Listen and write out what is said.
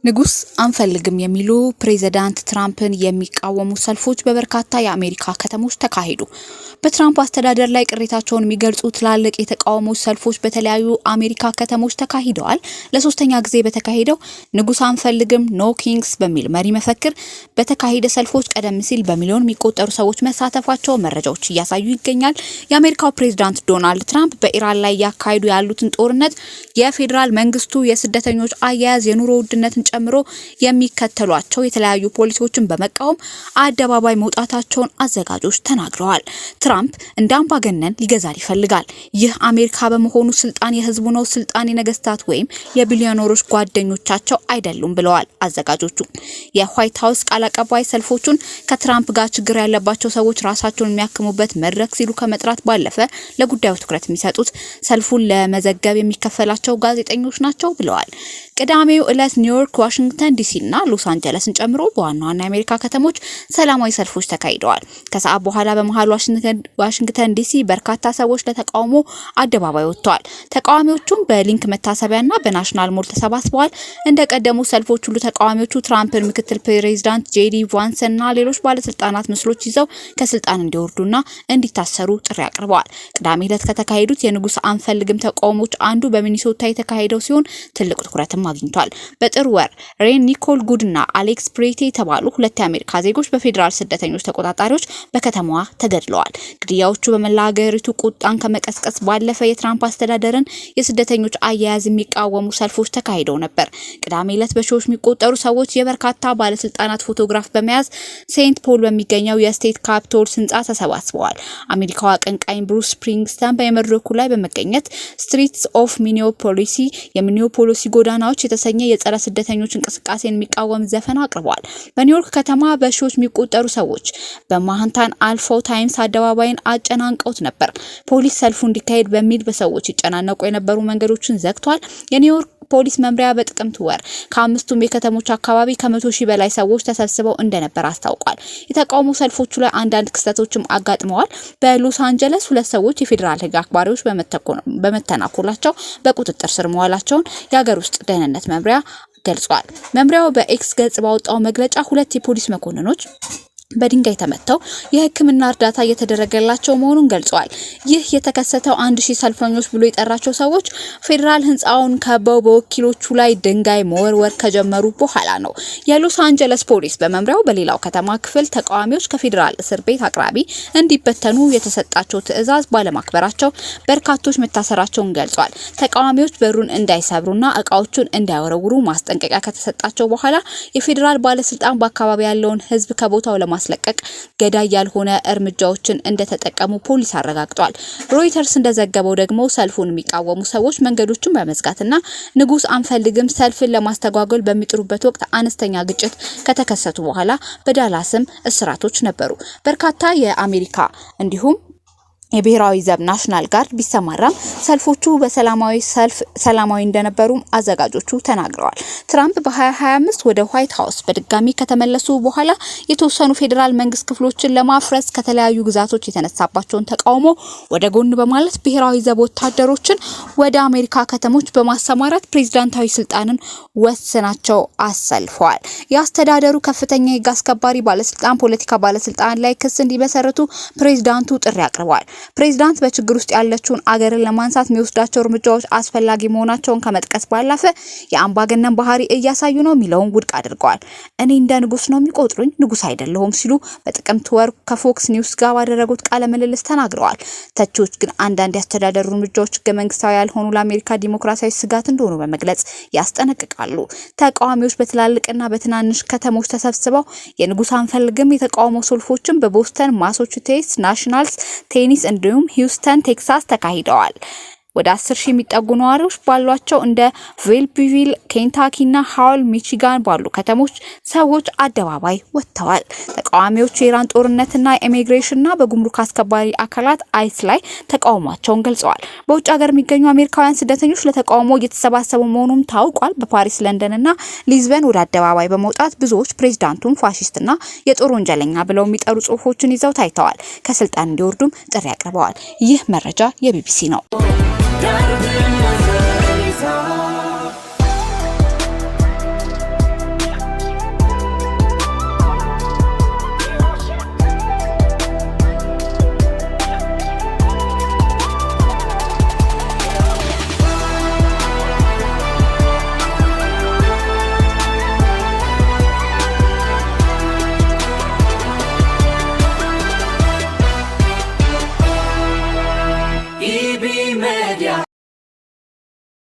ንጉስ አንፈልግም የሚሉ ፕሬዝዳንት ትራምፕን የሚቃወሙ ሰልፎች በበርካታ የአሜሪካ ከተሞች ተካሄዱ። በትራምፕ አስተዳደር ላይ ቅሬታቸውን የሚገልጹ ትላልቅ የተቃውሞ ሰልፎች በተለያዩ አሜሪካ ከተሞች ተካሂደዋል። ለሶስተኛ ጊዜ በተካሄደው ንጉስ አንፈልግም ኖ ኪንግስ በሚል መሪ መፈክር በተካሄደ ሰልፎች ቀደም ሲል በሚሊዮን የሚቆጠሩ ሰዎች መሳተፋቸው መረጃዎች እያሳዩ ይገኛል። የአሜሪካው ፕሬዝዳንት ዶናልድ ትራምፕ በኢራን ላይ ያካሄዱ ያሉትን ጦርነት የፌደራል መንግስቱ የስደተኞች አያያዝ የኑሮ ውድነትን ጨምሮ የሚከተሏቸው የተለያዩ ፖሊሲዎችን በመቃወም አደባባይ መውጣታቸውን አዘጋጆች ተናግረዋል። ትራምፕ እንደ አምባገነን ሊገዛር ይፈልጋል። ይህ አሜሪካ በመሆኑ ስልጣን የህዝቡ ነው፣ ስልጣን የነገስታት ወይም የቢሊዮነሮች ጓደኞቻቸው አይደሉም ብለዋል አዘጋጆቹ። የዋይት ሀውስ ቃል አቀባይ ሰልፎቹን ከትራምፕ ጋር ችግር ያለባቸው ሰዎች ራሳቸውን የሚያክሙበት መድረክ ሲሉ ከመጥራት ባለፈ ለጉዳዩ ትኩረት የሚሰጡት ሰልፉን ለመዘገብ የሚከፈላቸው ጋዜጠኞች ናቸው ብለዋል። ቅዳሜው ዕለት ኒውዮርክ፣ ዋሽንግተን ዲሲ እና ሎስ አንጀለስን ጨምሮ በዋና ዋና የአሜሪካ ከተሞች ሰላማዊ ሰልፎች ተካሂደዋል። ከሰዓት በኋላ በመሃል ዋሽንግተን ዲሲ በርካታ ሰዎች ለተቃውሞ አደባባይ ወጥተዋል። ተቃዋሚዎቹም በሊንክ መታሰቢያና በናሽናል ሞል ተሰባስበዋል። እንደቀደሙ ሰልፎች ሁሉ ተቃዋሚዎቹ ትራምፕን ምክትል ፕሬዝዳንት ጄዲ ቫንስ እና ሌሎች ባለስልጣናት ምስሎች ይዘው ከስልጣን እንዲወርዱና እንዲታሰሩ ጥሪ አቅርበዋል። ቅዳሜ ዕለት ከተካሄዱት የንጉስ አንፈልግም ተቃውሞች አንዱ በሚኒሶታ የተካሄደው ሲሆን ትልቅ ትኩረትም አግኝቷል። በጥር ወር ሬን ኒኮል ጉድ እና አሌክስ ፕሬቴ የተባሉ ሁለት የአሜሪካ ዜጎች በፌደራል ስደተኞች ተቆጣጣሪዎች በከተማዋ ተገድለዋል። ግድያዎቹ በመላ ሀገሪቱ ቁጣን ከመቀስቀስ ባለፈ የትራምፕ አስተዳደርን የስደተኞች አያያዝ የሚቃወሙ ሰልፎች ተካሂደው ነበር። ቅዳሜ ዕለት በሺዎች የሚቆጠሩ ሰዎች የበርካታ ባለስልጣናት ፎቶግራፍ በመያዝ ሴንት ፖል በሚገኘው የስቴት ካፒቶል ህንጻ ተሰባስበዋል። አሜሪካዊ አቀንቃኝ ብሩስ ስፕሪንግስተን በመድረኩ ላይ በመገኘት ስትሪትስ ኦፍ ሚኒዮፖሊስ የሚኒዮፖሊስ ጎዳናዎች የተሰኘ የጸረ ስደተኞች እንቅስቃሴን የሚቃወም ዘፈን አቅርበዋል። በኒውዮርክ ከተማ በሺዎች የሚቆጠሩ ሰዎች በማንሃታን አልፈው ታይምስ አደባባይን አጨናንቀውት ነበር። ፖሊስ ሰልፉ እንዲካሄድ በሚል በሰዎች ይጨናነቁ የነበሩ መንገዶችን ዘግቷል። የኒውዮርክ ፖሊስ መምሪያ በጥቅምት ወር ከአምስቱም የከተሞች አካባቢ ከ100,000 በላይ ሰዎች ተሰብስበው እንደነበር አስታውቋል። የተቃውሞ ሰልፎቹ ላይ አንዳንድ ክስተቶችም አጋጥመዋል። በሎስ አንጀለስ ሁለት ሰዎች የፌደራል ህግ አክባሪዎች በመተናኮላቸው በቁጥጥር ስር መዋላቸውን የሀገር ውስጥ ደህንነት መምሪያ ገልጿል። መምሪያው በኤክስ ገጽ ባወጣው መግለጫ ሁለት የፖሊስ መኮንኖች በድንጋይ ተመተው የህክምና እርዳታ እየተደረገላቸው መሆኑን ገልጿል። ይህ የተከሰተው 1000 ሰልፈኞች ብሎ የጠራቸው ሰዎች ፌደራል ህንጻውን ከበው በወኪሎቹ ላይ ድንጋይ መወርወር ከጀመሩ በኋላ ነው። የሎስ አንጀለስ ፖሊስ በመምሪያው በሌላው ከተማ ክፍል ተቃዋሚዎች ከፌደራል እስር ቤት አቅራቢ እንዲበተኑ የተሰጣቸው ትዕዛዝ ባለማክበራቸው በርካቶች መታሰራቸውን ገልጿል። ተቃዋሚዎች በሩን እንዳይሰብሩና እቃዎቹን እንዳይወረውሩ ማስጠንቀቂያ ከተሰጣቸው በኋላ የፌደራል ባለስልጣን በአካባቢ ያለውን ህዝብ ከቦታው ለማስለቀቅ ገዳይ ያልሆነ እርምጃዎችን እንደተጠቀሙ ፖሊስ አረጋግጧል። ሮይተርስ እንደዘገበው ደግሞ ሰልፉን የሚቃወሙ ሰዎች መንገዶችን በመዝጋትና ንጉስ አንፈልግም ሰልፍን ለማስተጓጎል በሚጥሩበት ወቅት አነስተኛ ግጭት ከተከሰቱ በኋላ በዳላስም እስራቶች ነበሩ። በርካታ የአሜሪካ እንዲሁም የብሔራዊ ዘብ ናሽናል ጋርድ ቢሰማራም ሰልፎቹ ሰላማዊ እንደነበሩም አዘጋጆቹ ተናግረዋል። ትራምፕ በ2025 ወደ ዋይት ሀውስ በድጋሚ ከተመለሱ በኋላ የተወሰኑ ፌደራል መንግስት ክፍሎችን ለማፍረስ ከተለያዩ ግዛቶች የተነሳባቸውን ተቃውሞ ወደ ጎን በማለት ብሔራዊ ዘብ ወታደሮችን ወደ አሜሪካ ከተሞች በማሰማራት ፕሬዝዳንታዊ ስልጣንን ወስናቸው አሰልፈዋል። የአስተዳደሩ ከፍተኛ የህግ አስከባሪ ባለስልጣን ፖለቲካ ባለስልጣን ላይ ክስ እንዲመሰርቱ ፕሬዝዳንቱ ጥሪ አቅርበዋል። ፕሬዝዳንት በችግር ውስጥ ያለችውን አገርን ለማንሳት የሚወስዳቸው እርምጃዎች አስፈላጊ መሆናቸውን ከመጥቀስ ባለፈ የአምባገነን ባህሪ እያሳዩ ነው የሚለውን ውድቅ አድርገዋል። እኔ እንደ ንጉስ ነው የሚቆጥሩኝ፣ ንጉስ አይደለሁም ሲሉ በጥቅምት ወር ከፎክስ ኒውስ ጋር ባደረጉት ቃለ ምልልስ ተናግረዋል። ተቺዎች ግን አንዳንድ ያስተዳደሩ እርምጃዎች ህገ መንግስታዊ ያልሆኑ ለአሜሪካ ዲሞክራሲያዊ ስጋት እንደሆኑ በመግለጽ ያስጠነቅቃሉ። ተቃዋሚዎች በትላልቅና በትናንሽ ከተሞች ተሰብስበው የንጉስ አንፈልግም የተቃውሞ ሰልፎችን በቦስተን፣ ማሳቹሴትስ፣ ናሽናልስ ቴኒስ እንዲሁም ሂውስተን ቴክሳስ ተካሂደዋል። ወደ 10,000 የሚጠጉ ነዋሪዎች ባሏቸው እንደ ቬልፒቪል ኬንታኪ እና ሃውል ሚቺጋን ባሉ ከተሞች ሰዎች አደባባይ ወጥተዋል። ተቃዋሚዎቹ የኢራን ጦርነትና ኢሚግሬሽንና በጉምሩክ አስከባሪ አካላት አይስ ላይ ተቃውሟቸውን ገልጸዋል። በውጭ ሀገር የሚገኙ አሜሪካውያን ስደተኞች ለተቃውሞ እየተሰባሰቡ መሆኑም ታውቋል። በፓሪስ፣ ለንደን እና ሊዝበን ወደ አደባባይ በመውጣት ብዙዎች ፕሬዝዳንቱን ፋሺስትና የጦር ወንጀለኛ ብለው የሚጠሩ ጽሁፎችን ይዘው ታይተዋል። ከስልጣን እንዲወርዱም ጥሪ አቅርበዋል። ይህ መረጃ የቢቢሲ ነው።